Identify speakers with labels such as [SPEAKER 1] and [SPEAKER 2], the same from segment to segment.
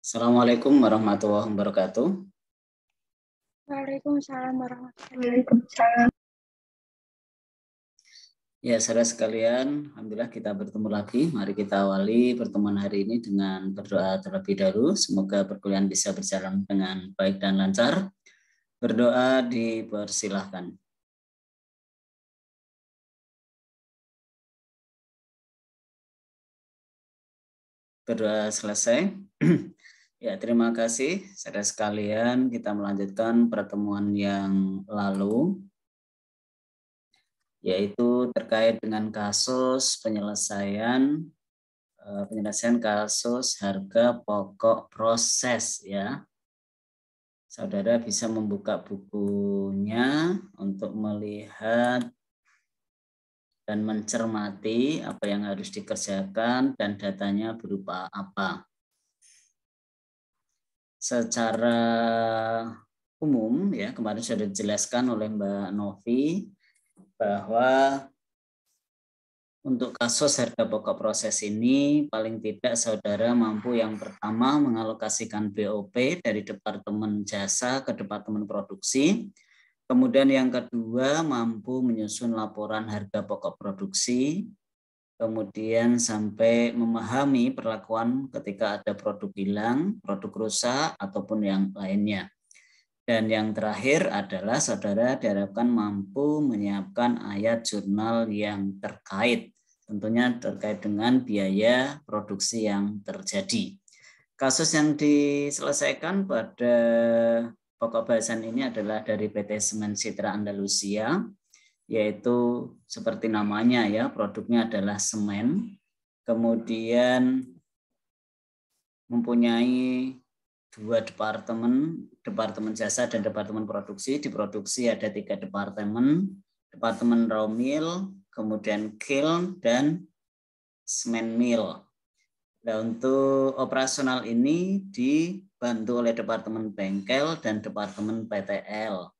[SPEAKER 1] Assalamualaikum warahmatullahi wabarakatuh.
[SPEAKER 2] Waalaikumsalam warahmatullahi wabarakatuh.
[SPEAKER 1] Ya, saudara sekalian, alhamdulillah kita bertemu lagi. Mari kita awali pertemuan hari ini dengan berdoa terlebih dahulu. Semoga perkuliahan bisa berjalan dengan baik dan lancar. Berdoa dipersilahkan. Berdoa selesai. Ya, terima kasih saudara sekalian. Kita melanjutkan pertemuan yang lalu, yaitu terkait dengan kasus penyelesaian kasus harga pokok proses, ya. Saudara bisa membuka bukunya untuk melihat dan mencermati apa yang harus dikerjakan dan datanya berupa apa. Secara umum, ya, kemarin sudah dijelaskan oleh Mbak Novi bahwa untuk kasus harga pokok proses ini, paling tidak saudara mampu yang pertama mengalokasikan BOP dari Departemen Jasa ke Departemen Produksi. Kemudian yang kedua mampu menyusun laporan harga pokok produksi. Kemudian sampai memahami perlakuan ketika ada produk hilang, produk rusak, ataupun yang lainnya. Dan yang terakhir adalah saudara diharapkan mampu menyiapkan ayat jurnal yang terkait, tentunya terkait dengan biaya produksi yang terjadi. Kasus yang diselesaikan pada pokok bahasan ini adalah dari PT Semen Citra Andalusia, yaitu seperti namanya, ya, produknya adalah semen, kemudian mempunyai dua departemen jasa dan departemen produksi. Di produksi ada 3 departemen raw mill, kemudian kiln, dan semen mill. Nah, untuk operasional ini dibantu oleh departemen bengkel dan departemen PTL.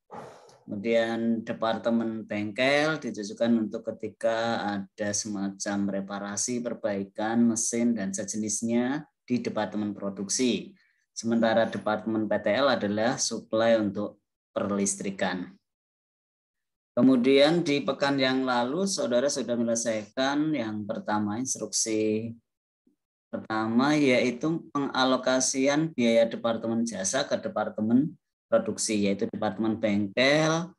[SPEAKER 1] Kemudian departemen bengkel ditujukan untuk ketika ada semacam reparasi, perbaikan mesin dan sejenisnya di departemen produksi. Sementara departemen PTL adalah suplai untuk perlistrikan. Kemudian di pekan yang lalu saudara sudah menyelesaikan yang pertama, instruksi pertama, yaitu pengalokasian biaya departemen jasa ke departemen produksi, yaitu departemen bengkel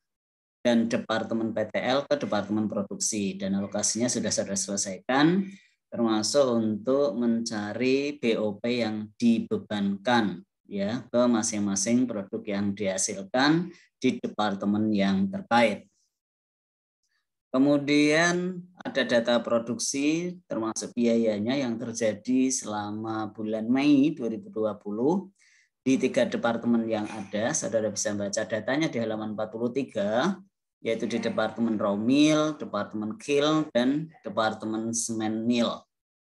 [SPEAKER 1] dan departemen PTL ke departemen produksi, dan alokasinya sudah selesaikan, termasuk untuk mencari BOP yang dibebankan, ya, ke masing-masing produk yang dihasilkan di departemen yang terkait. Kemudian ada data produksi termasuk biayanya yang terjadi selama bulan Mei 2020 di 3 departemen yang ada. Saudara bisa baca datanya di halaman 43, yaitu di Departemen Raw Mill, Departemen Kiln, dan Departemen Semen Mill.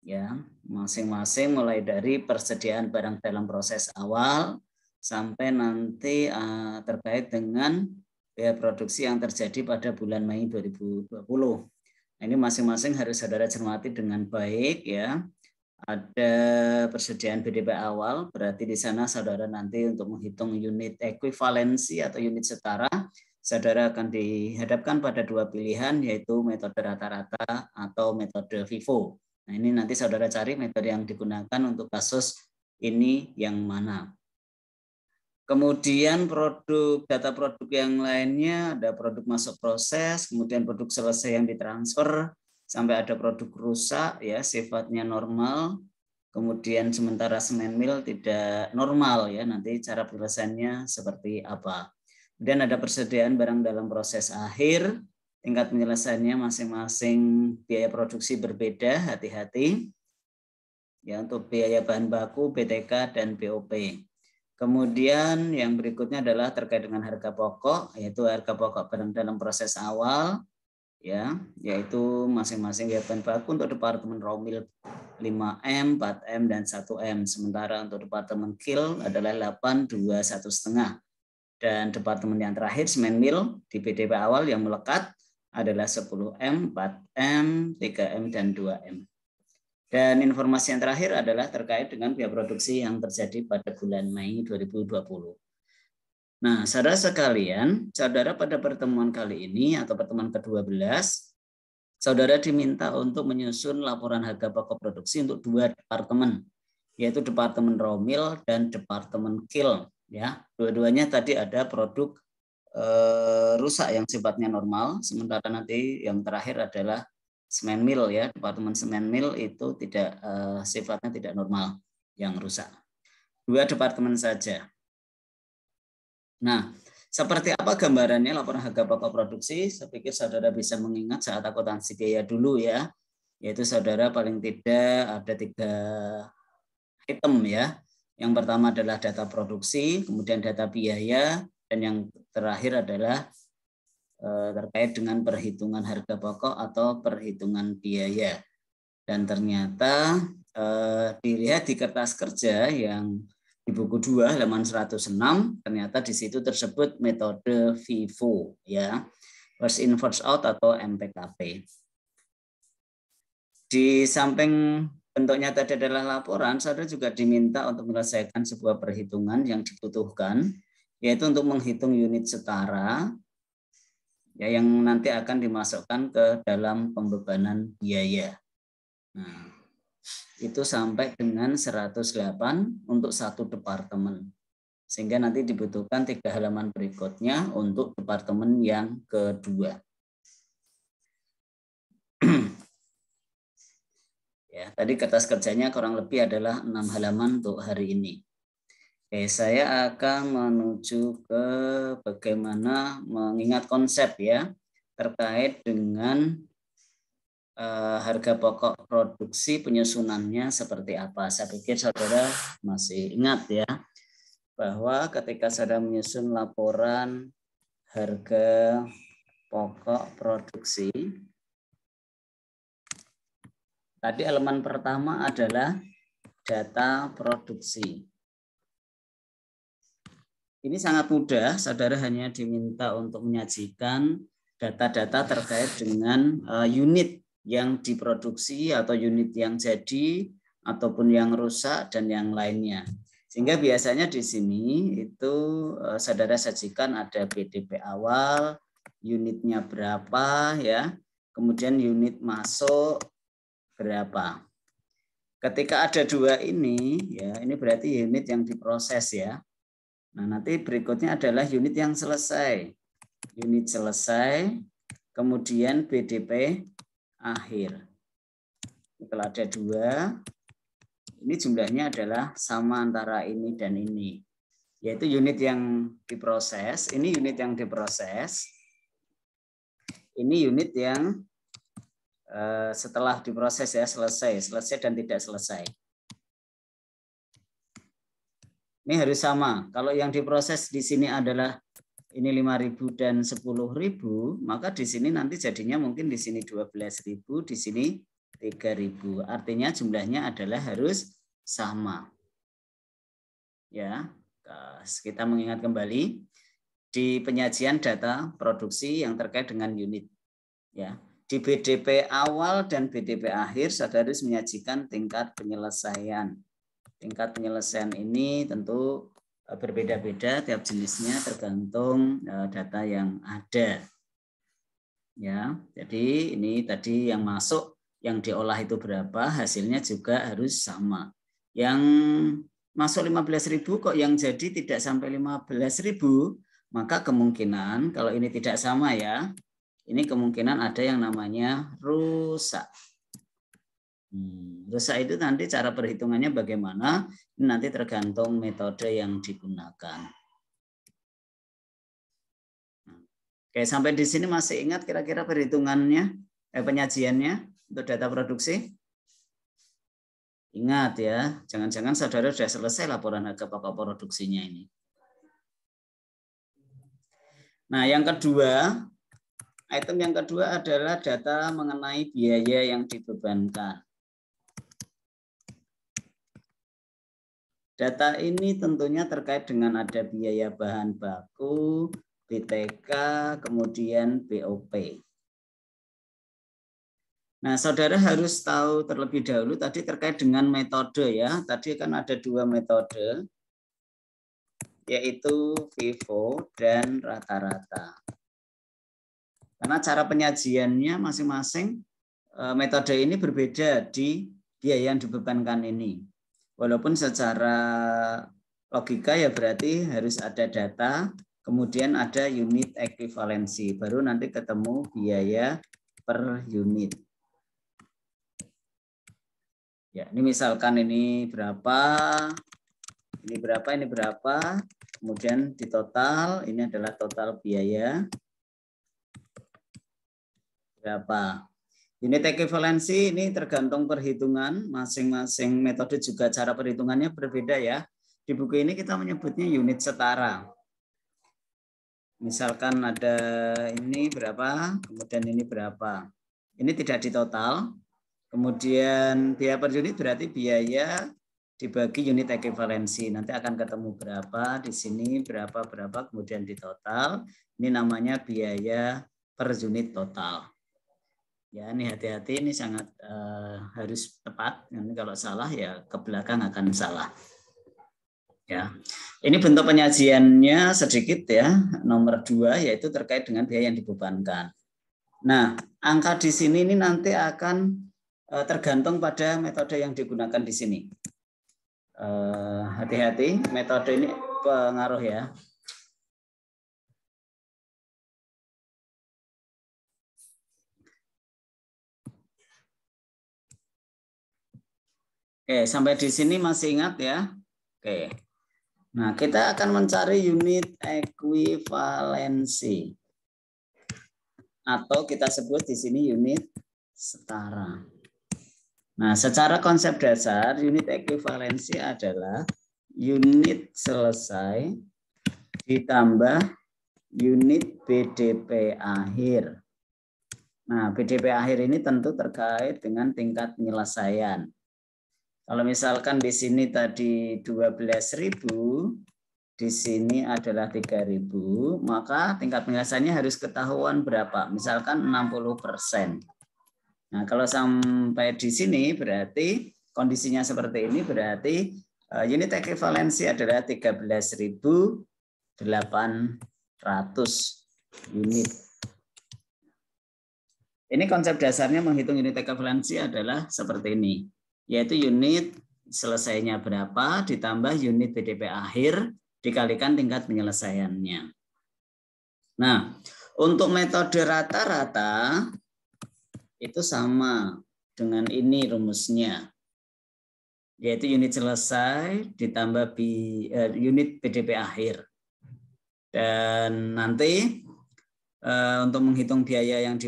[SPEAKER 1] Ya, masing-masing mulai dari persediaan barang dalam proses awal sampai nanti terkait dengan biaya produksi yang terjadi pada bulan Mei 2020. Nah, ini masing-masing harus saudara cermati dengan baik, ya. Ada persediaan BDP awal, berarti di sana saudara nanti untuk menghitung unit ekuivalensi atau unit setara, saudara akan dihadapkan pada 2 pilihan, yaitu metode rata-rata atau metode FIFO. Nah, ini nanti saudara cari metode yang digunakan untuk kasus ini yang mana. Kemudian data produk yang lainnya, ada produk masuk proses, kemudian produk selesai yang ditransfer, sampai ada produk rusak, ya, sifatnya normal, kemudian sementara semen mill tidak normal, ya, nanti cara penyelesaiannya seperti apa. Kemudian ada persediaan barang dalam proses akhir, tingkat penyelesaiannya masing-masing biaya produksi berbeda, hati-hati, ya, untuk biaya bahan baku, BTK, dan BOP. Kemudian yang berikutnya adalah terkait dengan harga pokok, yaitu harga pokok barang dalam proses awal, ya, yaitu masing-masing biaya bahan baku untuk departemen raw mill 5M, 4M, dan 1M. Sementara untuk departemen kiln adalah 8, 2, 1,5. Dan departemen yang terakhir, semen mill, di BDP awal yang melekat adalah 10M, 4M, 3M, dan 2M. Dan informasi yang terakhir adalah terkait dengan biaya produksi yang terjadi pada bulan Mei 2020. Nah, saudara sekalian, saudara pada pertemuan kali ini atau pertemuan ke-12, saudara diminta untuk menyusun laporan harga pokok produksi untuk 2 departemen, yaitu Departemen Romil dan Departemen Kil. Ya, dua-duanya tadi ada produk rusak yang sifatnya normal, sementara nanti yang terakhir adalah semen mill ya, Departemen semen mill itu tidak sifatnya tidak normal yang rusak. 2 departemen saja. Nah, seperti apa gambarannya laporan harga pokok produksi? Saya pikir saudara bisa mengingat saat akuntansi biaya dulu ya, yaitu saudara paling tidak ada 3 item ya. Yang pertama adalah data produksi, kemudian data biaya, dan yang terakhir adalah terkait dengan perhitungan harga pokok atau perhitungan biaya. Dan ternyata dilihat di kertas kerja yang di buku 2 halaman 106, ternyata di situ tersebut metode FIFO ya, first in first out atau MPKP. Di samping bentuknya tadi adalah laporan, saudara juga diminta untuk menyelesaikan sebuah perhitungan yang dibutuhkan, yaitu untuk menghitung unit setara ya, yang nanti akan dimasukkan ke dalam pembebanan biaya. Nah, itu sampai dengan 108 untuk 1 departemen. Sehingga nanti dibutuhkan 3 halaman berikutnya untuk departemen yang kedua. Ya, tadi kertas kerjanya kurang lebih adalah 6 halaman untuk hari ini. Oke, saya akan menuju ke bagaimana mengingat konsep ya terkait dengan harga pokok produksi, penyusunannya seperti apa. Saya pikir saudara masih ingat ya bahwa ketika saudara menyusun laporan harga pokok produksi, tadi elemen pertama adalah data produksi. Ini sangat mudah, saudara hanya diminta untuk menyajikan data-data terkait dengan unit yang diproduksi atau unit yang jadi ataupun yang rusak dan yang lainnya. Sehingga biasanya di sini itu saudara sajikan ada BDP awal, unitnya berapa ya, kemudian unit masuk berapa. Ketika ada 2 ini ya, ini berarti unit yang diproses ya. Nah, nanti berikutnya adalah unit yang selesai. Unit selesai, kemudian BDP akhir. Kalau ada 2, ini jumlahnya adalah sama antara ini dan ini. Yaitu unit yang diproses, ini unit yang diproses, ini unit yang setelah diproses ya, selesai dan tidak selesai. Ini harus sama. Kalau yang diproses di sini adalah ini 5.000 dan 10.000, maka di sini nanti jadinya mungkin di sini 12.000, di sini 3.000. Artinya jumlahnya adalah harus sama. Ya, kita mengingat kembali di penyajian data produksi yang terkait dengan unit. Ya, di BDP awal dan BDP akhir saudara harus menyajikan tingkat penyelesaian. Tingkat penyelesaian ini tentu berbeda-beda tiap jenisnya tergantung data yang ada. Ya, jadi ini tadi yang masuk, yang diolah itu berapa, hasilnya juga harus sama. Yang masuk 15.000 kok yang jadi tidak sampai 15.000, maka kemungkinan kalau ini tidak sama ya, ini kemungkinan ada yang namanya rusak. Rusak itu nanti cara perhitungannya bagaimana, ini nanti tergantung metode yang digunakan. Oke, sampai di sini masih ingat kira-kira perhitungannya, penyajiannya untuk data produksi? Ingat ya, jangan-jangan saudara sudah selesai laporan harga pokok produksinya ini. Nah, yang kedua, item yang kedua adalah data mengenai biaya yang dibebankan. Data ini tentunya terkait dengan ada biaya bahan baku, BTK, kemudian BOP. Nah, saudara harus tahu terlebih dahulu tadi terkait dengan metode ya. Tadi kan ada 2 metode, yaitu FIFO dan rata-rata. Karena cara penyajiannya masing-masing metode ini berbeda di biaya yang dibebankan ini. Walaupun secara logika ya berarti harus ada data, kemudian ada unit ekuivalensi, baru nanti ketemu biaya per unit. Ya, ini misalkan ini berapa, ini berapa, kemudian di total, ini adalah total biaya berapa. Unit ekuivalensi ini tergantung perhitungan, masing-masing metode juga cara perhitungannya berbeda ya. Di buku ini kita menyebutnya unit setara. Misalkan ada ini berapa, kemudian ini berapa. Ini tidak di total. Kemudian biaya per unit berarti biaya dibagi unit ekuivalensi. Nanti akan ketemu berapa, di sini berapa, kemudian di total. Ini namanya biaya per unit total. Ya, ini hati-hati, ini sangat harus tepat. Nanti kalau salah ya ke belakang akan salah. Ya, ini bentuk penyajiannya sedikit ya. Nomor 2 yaitu terkait dengan biaya yang dibebankan. Nah, angka di sini ini nanti akan tergantung pada metode yang digunakan di sini. Hati-hati, metode ini pengaruh ya. Oke, sampai di sini masih ingat ya? Oke. Nah, kita akan mencari unit ekuivalensi. Atau kita sebut di sini unit setara. Nah, secara konsep dasar, unit ekuivalensi adalah unit selesai ditambah unit BDP akhir. Nah, BDP akhir ini tentu terkait dengan tingkat penyelesaian. Kalau misalkan di sini tadi 12.000, di sini adalah 3.000, maka tingkat penyelesaiannya harus ketahuan berapa? Misalkan 60%. Nah, kalau sampai di sini berarti kondisinya seperti ini, berarti unit ekuivalensi adalah 13.800 unit. Ini konsep dasarnya menghitung unit ekuivalensi adalah seperti ini, yaitu unit selesainya berapa ditambah unit BDP akhir dikalikan tingkat penyelesaiannya. Nah, untuk metode rata-rata itu sama dengan ini rumusnya, yaitu unit selesai ditambah unit BDP akhir. Dan nanti untuk menghitung biaya yang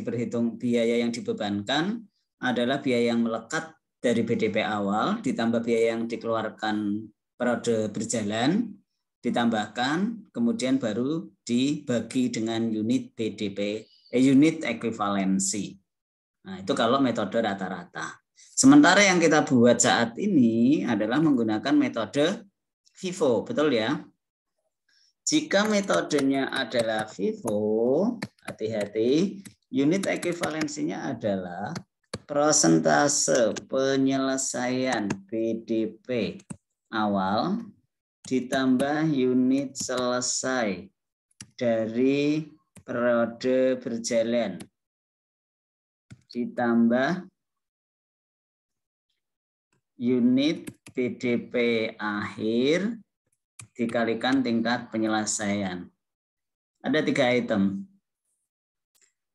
[SPEAKER 1] dibebankan adalah biaya yang melekat dari BDP awal ditambah biaya yang dikeluarkan periode berjalan ditambahkan kemudian baru dibagi dengan unit unit ekuivalensi. Nah, itu kalau metode rata-rata. Sementara yang kita buat saat ini adalah menggunakan metode FIFO, betul ya? Jika metodenya adalah FIFO, hati-hati, unit ekuivalensinya adalah persentase penyelesaian BDP awal ditambah unit selesai dari periode berjalan ditambah unit BDP akhir dikalikan tingkat penyelesaian. Ada 3 item.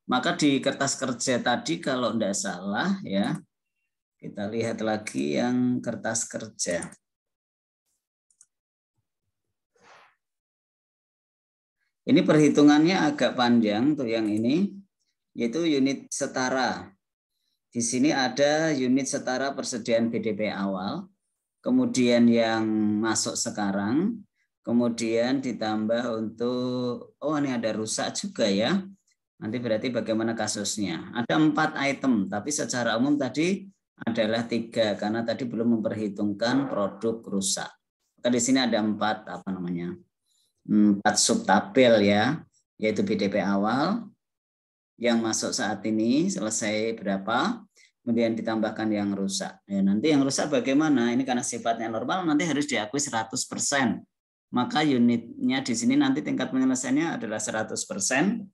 [SPEAKER 1] Maka di kertas kerja tadi kalau tidak salah ya, kita lihat lagi yang kertas kerja. Ini perhitungannya agak panjang tuh yang ini, yaitu unit setara. Di sini ada unit setara persediaan BDP awal, kemudian yang masuk sekarang, kemudian ditambah untuk, oh ini ada rusak juga ya. Nanti berarti bagaimana kasusnya. Ada 4 item, tapi secara umum tadi adalah 3, karena tadi belum memperhitungkan produk rusak. Maka di sini ada 4 subtabel ya, yaitu BDP awal, yang masuk saat ini selesai berapa, kemudian ditambahkan yang rusak. Ya, nanti yang rusak bagaimana? Ini karena sifatnya normal, nanti harus diakui 100%. Maka unitnya di sini nanti tingkat penyelesaiannya adalah 100%.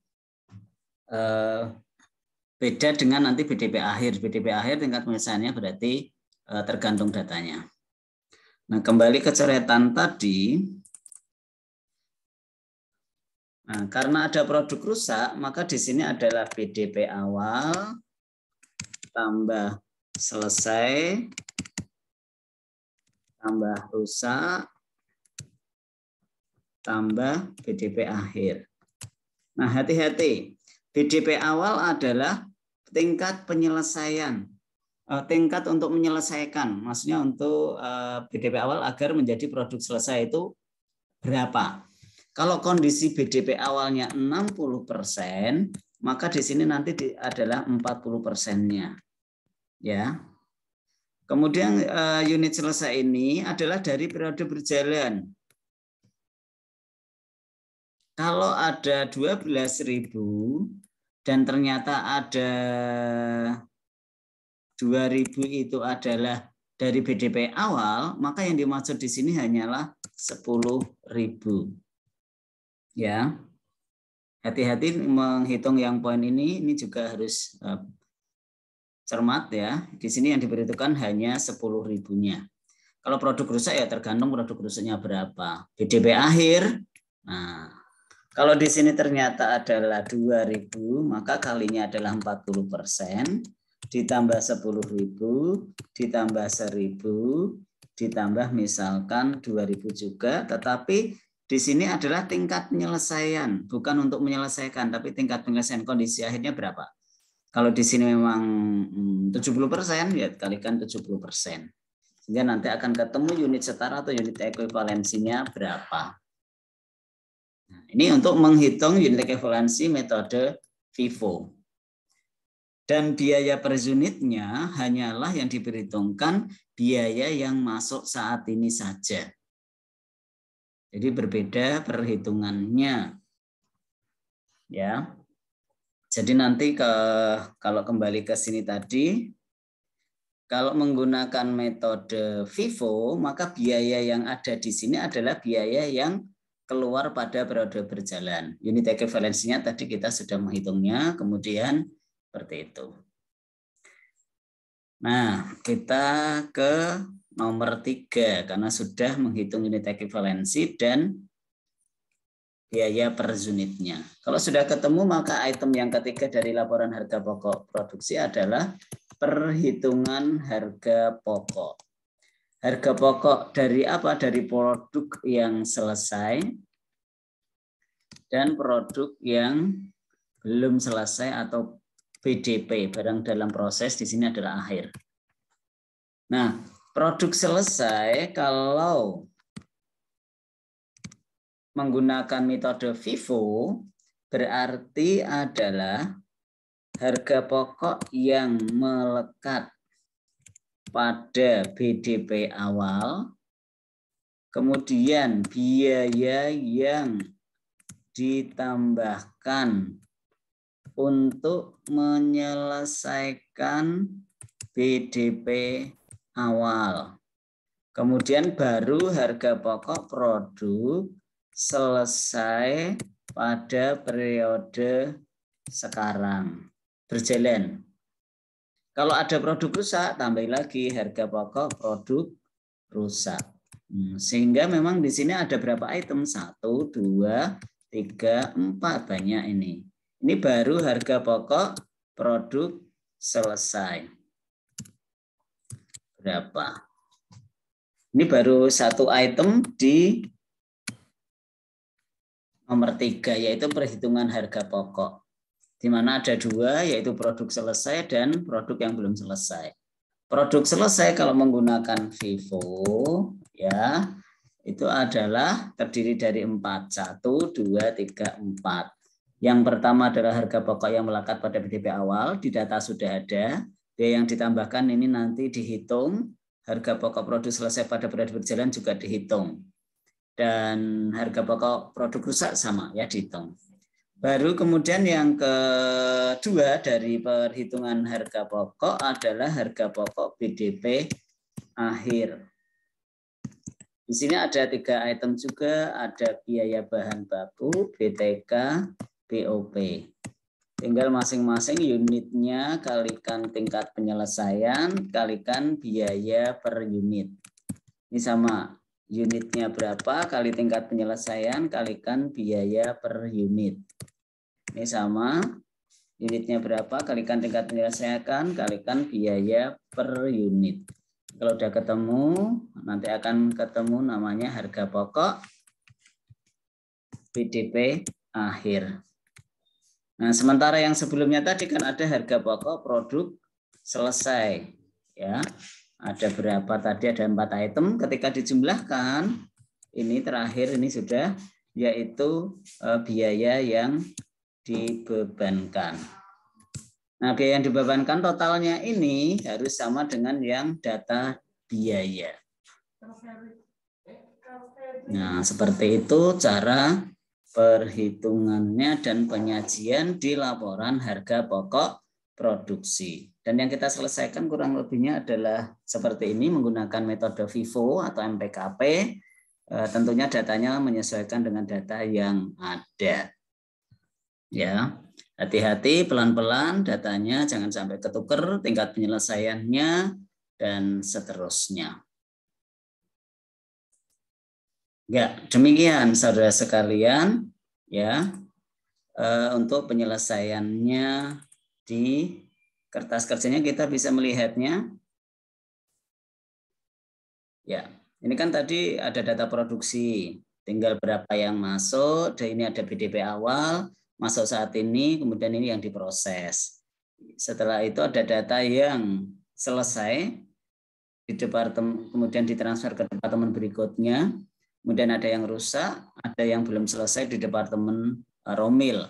[SPEAKER 1] Beda dengan nanti BDP akhir. BDP akhir tingkat penyelesaiannya berarti tergantung datanya. Nah, kembali ke coretan tadi. Nah, karena ada produk rusak, maka di sini adalah BDP awal tambah selesai tambah rusak tambah BDP akhir. Nah, hati-hati. BDP awal adalah tingkat penyelesaian. Tingkat untuk menyelesaikan. Maksudnya untuk BDP awal agar menjadi produk selesai itu berapa? Kalau kondisi BDP awalnya 60%, maka di sini nanti adalah 40%-nya. Ya. Kemudian unit selesai ini adalah dari periode berjalan. Kalau ada 12.000 dan ternyata ada 2.000 itu adalah dari BDP awal, maka yang dimaksud di sini hanyalah 10.000. Ya, hati-hati menghitung yang poin ini juga harus cermat ya. Di sini yang diberitakan hanya 10.000-nya. Kalau produk rusak ya tergantung produk rusaknya berapa. BDP akhir. Nah, kalau di sini ternyata adalah 2.000, maka kalinya adalah 40%, ditambah 10.000, ditambah 1.000, ditambah misalkan 2.000 juga, tetapi di sini adalah tingkat penyelesaian, bukan untuk menyelesaikan, tapi tingkat penyelesaian kondisi akhirnya berapa. Kalau di sini memang 70%, ya kalikan 70%. Sehingga nanti akan ketemu unit setara atau unit ekuivalensinya berapa. Nah, ini untuk menghitung unit ekuivalensi metode FIFO. Dan biaya per unitnya hanyalah yang diperhitungkan biaya yang masuk saat ini saja. Jadi berbeda perhitungannya. Ya. Jadi nanti kalau kembali ke sini tadi, kalau menggunakan metode FIFO, maka biaya yang ada di sini adalah biaya yang keluar pada periode berjalan. Unit ekuivalensinya tadi kita sudah menghitungnya, kemudian seperti itu. Nah, kita ke nomor 3, karena sudah menghitung unit ekuivalensi dan biaya per unitnya. Kalau sudah ketemu, maka item yang ketiga dari laporan harga pokok produksi adalah perhitungan harga pokok. Harga pokok dari apa? Dari produk yang selesai dan produk yang belum selesai atau BDP, barang dalam proses, di sini adalah akhir. Nah, produk selesai kalau menggunakan metode FIFO berarti adalah harga pokok yang melekat pada BDP awal, kemudian biaya yang ditambahkan untuk menyelesaikan BDP awal. Kemudian baru harga pokok produk selesai pada periode sekarang berjalan. Kalau ada produk rusak, tambah lagi harga pokok produk rusak. Sehingga memang di sini ada berapa item? 1, 2, 3, 4, banyak ini. Ini baru harga pokok produk selesai. Berapa? Ini baru 1 item di nomor 3, yaitu perhitungan harga pokok. Di mana ada 2, yaitu produk selesai dan produk yang belum selesai. Produk selesai kalau menggunakan FIFO, ya, itu adalah terdiri dari 4. 1, 2, 3, 4. Yang pertama adalah harga pokok yang melekat pada BDP awal, di data sudah ada. Biaya yang ditambahkan ini nanti dihitung. Harga pokok produk selesai pada periode berjalan juga dihitung. Dan harga pokok produk rusak sama, ya, dihitung. Baru kemudian yang kedua dari perhitungan harga pokok adalah harga pokok BDP akhir. Di sini ada 3 item juga, ada biaya bahan baku, BTK, BOP. Tinggal masing-masing unitnya kalikan tingkat penyelesaian, kalikan biaya per unit. Ini sama, unitnya berapa kali tingkat penyelesaian, kalikan biaya per unit. Ini sama, unitnya berapa kalikan tingkat penyelesaian, kalikan biaya per unit. Kalau udah ketemu, nanti akan ketemu namanya harga pokok BDP akhir. Nah, sementara yang sebelumnya tadi kan ada harga pokok produk selesai. Ya, ada berapa tadi? Ada 4 item. Ketika dijumlahkan, ini terakhir ini sudah, yaitu biaya yang dibebankan. Nah, biaya yang dibebankan totalnya ini harus sama dengan yang data biaya. Nah, seperti itu cara perhitungannya dan penyajian di laporan harga pokok produksi. Dan yang kita selesaikan kurang lebihnya adalah seperti ini menggunakan metode FIFO atau MPKP. Tentunya datanya menyesuaikan dengan data yang ada. Ya, hati-hati, pelan-pelan datanya jangan sampai ketuker, tingkat penyelesaiannya dan seterusnya. Ya, demikian saudara sekalian ya, untuk penyelesaiannya di kertas kerjanya kita bisa melihatnya. Ya, ini kan tadi ada data produksi, tinggal berapa yang masuk, dan ini ada BDP awal, masuk saat ini, kemudian ini yang diproses. Setelah itu ada data yang selesai di departemen, kemudian ditransfer ke departemen berikutnya, kemudian ada yang rusak, ada yang belum selesai di departemen Romil.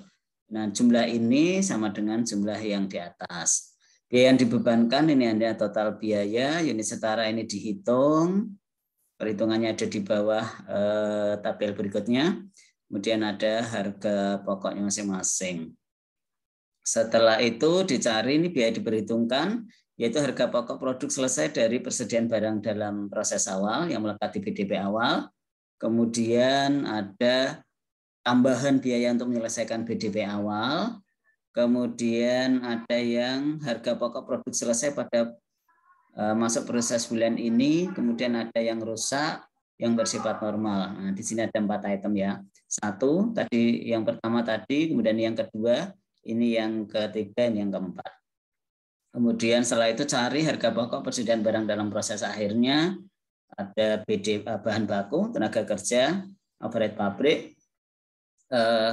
[SPEAKER 1] Nah, jumlah ini sama dengan jumlah yang di atas. Biaya yang dibebankan ini ada total biaya, unit setara ini dihitung, perhitungannya ada di bawah tabel berikutnya. Kemudian ada harga pokoknya masing-masing. Setelah itu dicari ini biaya diperhitungkan, yaitu harga pokok produk selesai dari persediaan barang dalam proses awal yang melekat di BDP awal. Kemudian ada tambahan biaya untuk menyelesaikan BDP awal. Kemudian ada yang harga pokok produk selesai pada masuk proses bulan ini. Kemudian ada yang rusak, yang bersifat normal. Nah, di sini ada 4 item ya. 1 tadi, yang pertama tadi, kemudian yang kedua, ini yang ketiga, ini yang keempat. Kemudian setelah itu cari harga pokok persediaan barang dalam proses akhirnya, ada BD bahan baku, tenaga kerja, overhead pabrik,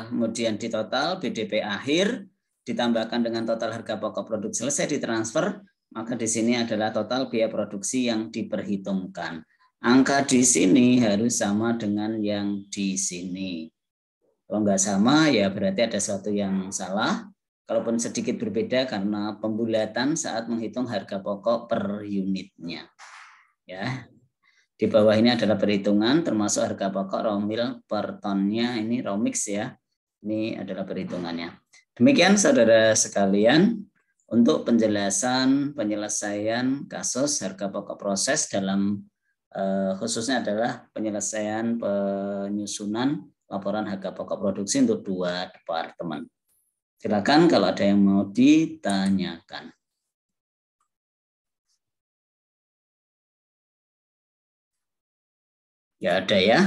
[SPEAKER 1] kemudian di total BDP akhir ditambahkan dengan total harga pokok produk selesai ditransfer, maka di sini adalah total biaya produksi yang diperhitungkan. Angka di sini harus sama dengan yang di sini. Kalau nggak sama, ya berarti ada sesuatu yang salah. Kalaupun sedikit berbeda karena pembulatan saat menghitung harga pokok per unitnya. Ya, di bawah ini adalah perhitungan termasuk harga pokok Romil per tonnya, ini Romix ya. Ini adalah perhitungannya. Demikian saudara sekalian untuk penjelasan penyelesaian kasus harga pokok proses dalam khususnya adalah penyelesaian penyusunan laporan harga pokok produksi untuk 2 departemen. Silakan kalau ada yang mau ditanyakan. Ya ada ya.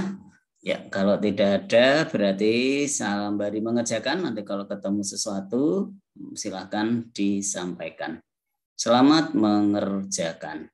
[SPEAKER 1] Ya, kalau tidak ada berarti sembari mengerjakan, nanti kalau ketemu sesuatu silakan disampaikan. Selamat mengerjakan.